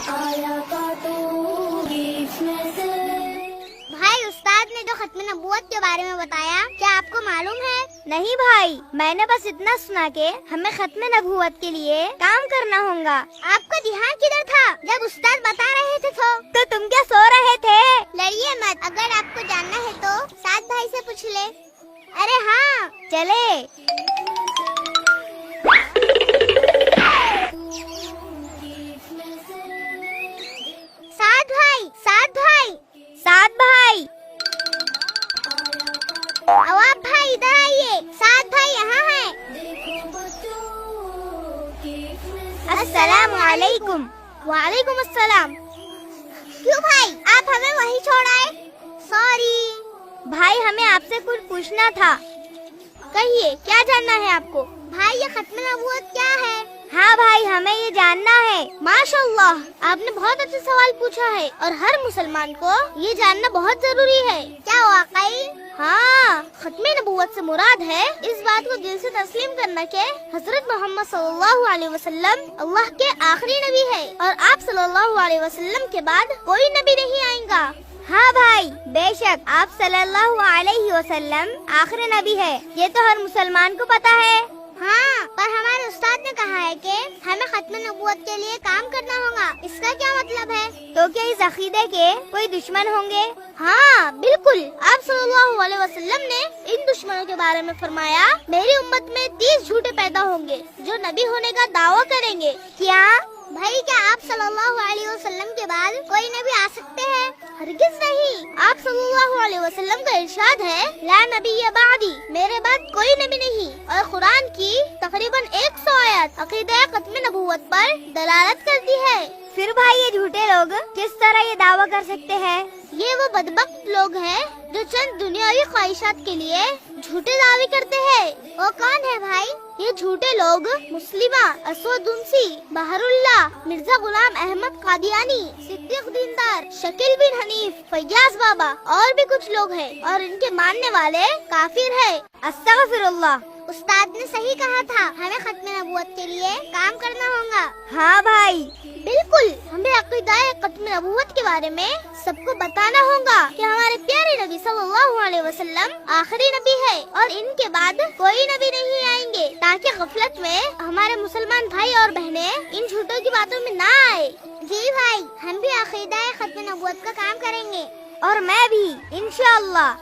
بھائی استاد نے جو ختم نبوت کے بارے میں بتایا کیا آپ کو معلوم ہے؟ نہیں بھائی، میں نے بس اتنا سنا کہ ہمیں ختم نبوت کے لیے کام کرنا ہوگا۔ آپ کا دھیان کدھر تھا جب استاد بتا رہے تھے؟ تو تم کیا سو رہے تھے؟ لڑیے مت، اگر آپ کو جاننا ہے تو سعد بھائی سے پوچھ لے۔ ارے ہاں چلے۔ سعد بھائی، سعد بھائی، سعد بھائی، عواب بھائی ادھر آئیے، سعد بھائی یہاں ہیں۔ السلام علیکم۔ وعلیکم السلام۔ کیوں بھائی آپ ہمیں وہیں چھوڑ آئے؟ سوری بھائی ہمیں آپ سے کچھ پوچھنا تھا۔ کہیے کیا جاننا ہے آپ کو؟ بھائی یہ ختم نبوت کیا ہے؟ ہاں بھائی ہمیں یہ جاننا ہے۔ ماشاء اللہ، آپ نے بہت اچھا سوال پوچھا ہے اور ہر مسلمان کو یہ جاننا بہت ضروری ہے۔ کیا واقعی؟ ہاں، ختم نبوت سے مراد ہے اس بات کو دل سے تسلیم کرنا کہ حضرت محمد صلی اللہ علیہ وسلم اللہ کے آخری نبی ہے اور آپ صلی اللہ علیہ وسلم کے بعد کوئی نبی نہیں آئے گا۔ ہاں بھائی، بے شک آپ صلی اللہ علیہ وسلم آخری نبی ہے، یہ تو ہر مسلمان کو پتا ہے۔ ہاں، پر ہمارے استاد نے کہا ہے کہ ہمیں ختم نبوت کے لیے کام کرنا ہوگا، اس کا کیا مطلب ہے؟ تو کیا اس عقیدے کے کوئی دشمن ہوں گے؟ ہاں بالکل، آپ صلی اللہ علیہ وسلم نے ان دشمنوں کے بارے میں فرمایا میری امت میں 30 جھوٹے پیدا ہوں گے جو نبی ہونے کا دعویٰ کریں گے۔ کیا بھائی کیا آپ صلی اللہ علیہ وسلم کے بعد کوئی نبی آ سکتے ہیں؟ ہرگز نہیں، آپ صلی اللہ علیہ وسلم کا ارشاد ہے لا نبی بعدی، میرے بعد کوئی نبی نہیں، اور قرآن کی تقریباً 100 آیات عقیدہ ختم نبوت پر دلالت کرتی ہے۔ پھر بھائی یہ جھوٹے لوگ کس طرح یہ دعویٰ کر سکتے ہیں؟ یہ وہ بدبخت لوگ ہیں جو چند دنیاوی خواہشات کے لیے جھوٹے دعوے کرتے ہیں۔ وہ کون ہے بھائی؟ یہ جھوٹے لوگ مسلمہ، اسود انسی، بہر اللہ، مرزا غلام احمد قادیانی، صدیق دیندار، شکیل بن حنیف، فیاض بابا اور بھی کچھ لوگ ہیں، اور ان کے ماننے والے کافر ہیں۔ استغفر اللہ۔ استاد نے صحیح کہا تھا، ہمیں ختم نبوت کے لیے کام کرنا ہوگا۔ ہاں بھائی بالکل، ہمیں عقیدہ ختم نبوت کے بارے میں سب کو بتانا ہوگا کہ ہمارے پیارے نبی صلی اللہ علیہ وسلم آخری نبی ہے اور ان کے بعد کوئی نبی نہیں آئیں گے، تاکہ غفلت میں ہمارے مسلمان بھائی اور بہنیں ان جھوٹوں کی باتوں میں نہ آئے۔ جی بھائی، ہم بھی عقیدہ ختم نبوت کا کام کریں گے۔ اور میں بھی انشاءاللہ۔